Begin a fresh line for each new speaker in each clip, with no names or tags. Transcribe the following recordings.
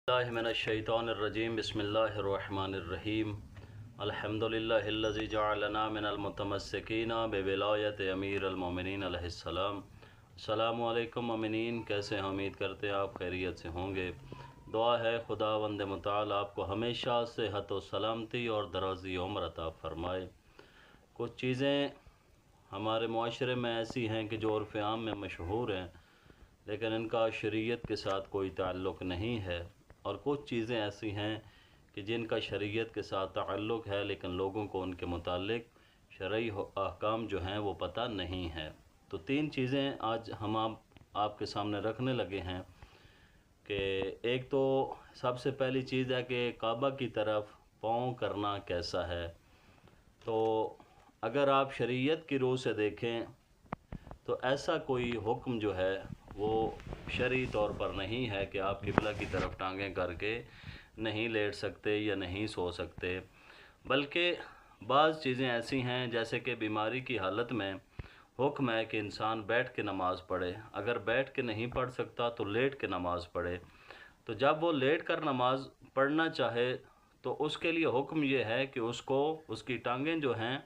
اللہ من الشیطان الرجیم بسم اللہ الرحمن الرحیم الحمدللہ الذی جعلنا من المتمسکین بولایت امیر المومنین علیہ السلام۔ السلام علیکم مومنین، کیسے ہیں؟ امید کرتے ہیں آپ خیریت سے ہوں گے۔ دعا ہے خداوند متعال آپ کو ہمیشہ صحت و سلامتی اور درازی عمر عطا فرمائے۔ کچھ چیزیں ہمارے معاشرے میں ایسی ہیں کہ جو عرف عام میں مشہور ہیں لیکن ان کا شریعت کے ساتھ کوئی تعلق نہیں ہے، اور کچھ چیزیں ایسی ہیں کہ جن کا شریعت کے ساتھ تعلق ہے لیکن لوگوں کو ان کے متعلق شرعی احکام جو ہیں وہ پتہ نہیں ہے۔ تو تین چیزیں آج ہم آپ کے سامنے رکھنے لگے ہیں کہ ایک تو سب سے پہلی چیز ہے کہ کعبہ کی طرف پاؤں کرنا کیسا ہے۔ تو اگر آپ شریعت کی روح سے دیکھیں تو ایسا کوئی حکم جو ہے وہ شرعی طور پر نہیں ہے کہ آپ قبلہ کی طرف ٹانگیں کر کے نہیں لیٹ سکتے یا نہیں سو سکتے، بلکہ بعض چیزیں ایسی ہیں جیسے کہ بیماری کی حالت میں حکم ہے کہ انسان بیٹھ کے نماز پڑھے، اگر بیٹھ کے نہیں پڑھ سکتا تو لیٹ کے نماز پڑھے۔ تو جب وہ لیٹ کر نماز پڑھنا چاہے تو اس کے لیے حکم یہ ہے کہ اس کی ٹانگیں جو ہیں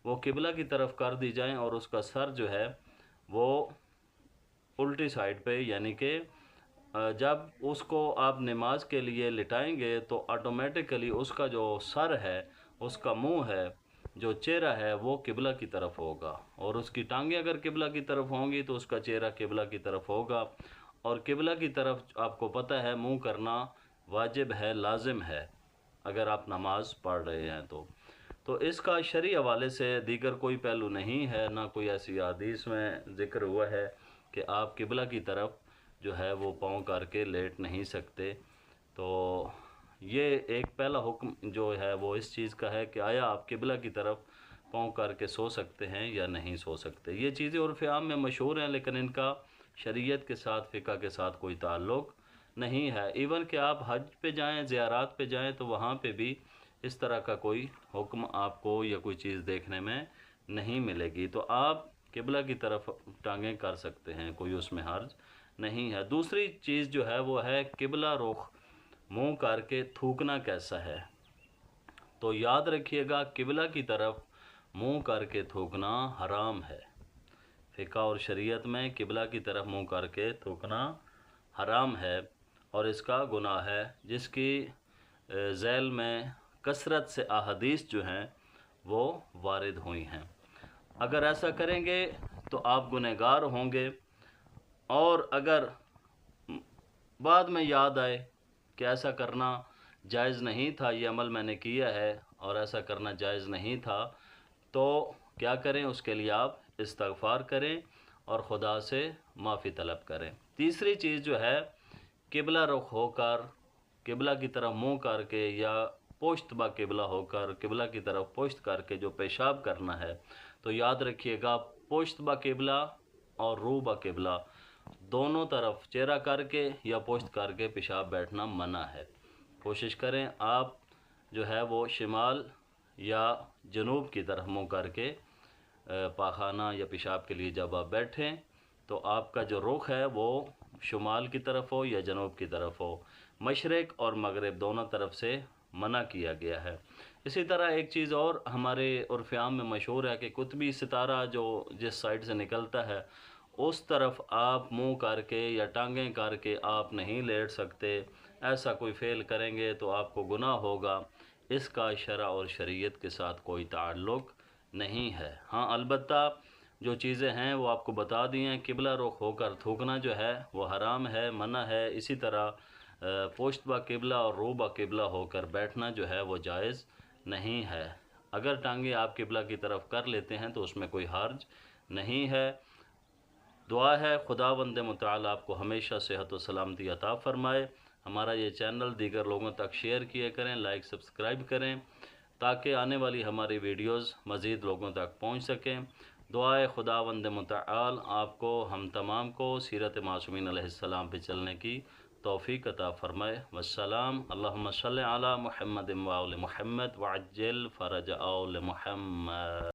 وہ قبلہ کی طرف کر دی جائیں اور اس کا سر جو ہے وہ الٹی سائڈ پہ، یعنی کہ جب اس کو آپ نماز کے لیے لٹائیں گے تو آٹومیٹکلی اس کا جو سر ہے، اس کا منہ ہے، جو چہرہ ہے وہ قبلہ کی طرف ہوگا، اور اس کی ٹانگیں اگر قبلہ کی طرف ہوں گی تو اس کا چہرہ قبلہ کی طرف ہوگا۔ اور قبلہ کی طرف آپ کو پتہ ہے منہ کرنا واجب ہے، لازم ہے اگر آپ نماز پڑھ رہے ہیں تو اس کا شرعی حوالے سے دیگر کوئی پہلو نہیں ہے، نہ کوئی ایسی حدیث میں ذکر ہوا ہے کہ آپ قبلہ کی طرف جو ہے وہ پاؤں کر کے لیٹ نہیں سکتے۔ تو یہ ایک پہلا حکم جو ہے وہ اس چیز کا ہے کہ آیا آپ قبلہ کی طرف پاؤں کر کے سو سکتے ہیں یا نہیں سو سکتے۔ یہ چیزیں عرف عام میں مشہور ہیں لیکن ان کا شریعت کے ساتھ، فقہ کے ساتھ کوئی تعلق نہیں ہے۔ ایون کہ آپ حج پہ جائیں، زیارات پہ جائیں تو وہاں پہ بھی اس طرح کا کوئی حکم آپ کو یا کوئی چیز دیکھنے میں نہیں ملے گی۔ تو آپ قبلہ کی طرف ٹانگیں کر سکتے ہیں، کوئی اس میں حرج نہیں ہے۔ دوسری چیز جو ہے وہ ہے قبلہ رخ منہ کر کے تھوکنا کیسا ہے۔ تو یاد رکھیے گا قبلہ کی طرف منہ کر کے تھوکنا حرام ہے۔ فقہ اور شریعت میں قبلہ کی طرف منہ کر کے تھوکنا حرام ہے اور اس کا گناہ ہے، جس کی ذیل میں کثرت سے احادیث جو ہیں وہ وارد ہوئی ہیں۔ اگر ایسا کریں گے تو آپ گنہگار ہوں گے، اور اگر بعد میں یاد آئے کہ ایسا کرنا جائز نہیں تھا، یہ عمل میں نے کیا ہے اور ایسا کرنا جائز نہیں تھا، تو کیا کریں؟ اس کے لیے آپ استغفار کریں اور خدا سے معافی طلب کریں۔ تیسری چیز جو ہے قبلہ رخ ہو کر قبلہ کی طرف منہ کر کے یا پشت با قبلہ ہو کر قبلہ کی طرف پشت کر کے جو پیشاب کرنا ہے، تو یاد رکھیے گا پشت با قبلہ اور رو با قبلہ دونوں طرف چہرہ کر کے یا پشت کر کے پیشاب بیٹھنا منع ہے۔ کوشش کریں آپ جو ہے وہ شمال یا جنوب کی طرف منہ کر کے پاخانہ یا پیشاب کے لیے جب آپ بیٹھیں تو آپ کا جو رخ ہے وہ شمال کی طرف ہو یا جنوب کی طرف ہو، مشرق اور مغرب دونوں طرف سے منع کیا گیا ہے۔ اسی طرح ایک چیز اور ہمارے عرف عام میں مشہور ہے کہ قطبی ستارہ جو جس سائڈ سے نکلتا ہے اس طرف آپ منہ کر کے یا ٹانگیں کر کے آپ نہیں لیٹ سکتے۔ ایسا کوئی فعل کریں گے تو آپ کو گناہ ہوگا، اس کا شرع اور شریعت کے ساتھ کوئی تعلق نہیں ہے۔ ہاں البتہ جو چیزیں ہیں وہ آپ کو بتا دی ہیں۔ قبلہ رخ ہو کر تھوکنا جو ہے وہ حرام ہے، منع ہے۔ اسی طرح پشت با قبلہ اور رو با قبلہ ہو کر بیٹھنا جو ہے وہ جائز نہیں ہے۔ اگر ٹانگیں آپ قبلہ کی طرف کر لیتے ہیں تو اس میں کوئی حرج نہیں ہے۔ دعا ہے خداوند متعال آپ کو ہمیشہ صحت و سلامتی عطا فرمائے۔ ہمارا یہ چینل دیگر لوگوں تک شیئر کیے کریں، لائک سبسکرائب کریں تاکہ آنے والی ہماری ویڈیوز مزید لوگوں تک پہنچ سکیں۔ دعائے خداوند متعال آپ کو، ہم تمام کو سیرت معصومین علیہ السلام پہ چلنے کی توفیق عطا فرمائے۔ والسلام۔ اللہم صلی علی محمد و آل محمد وعجل فرج آل محمد۔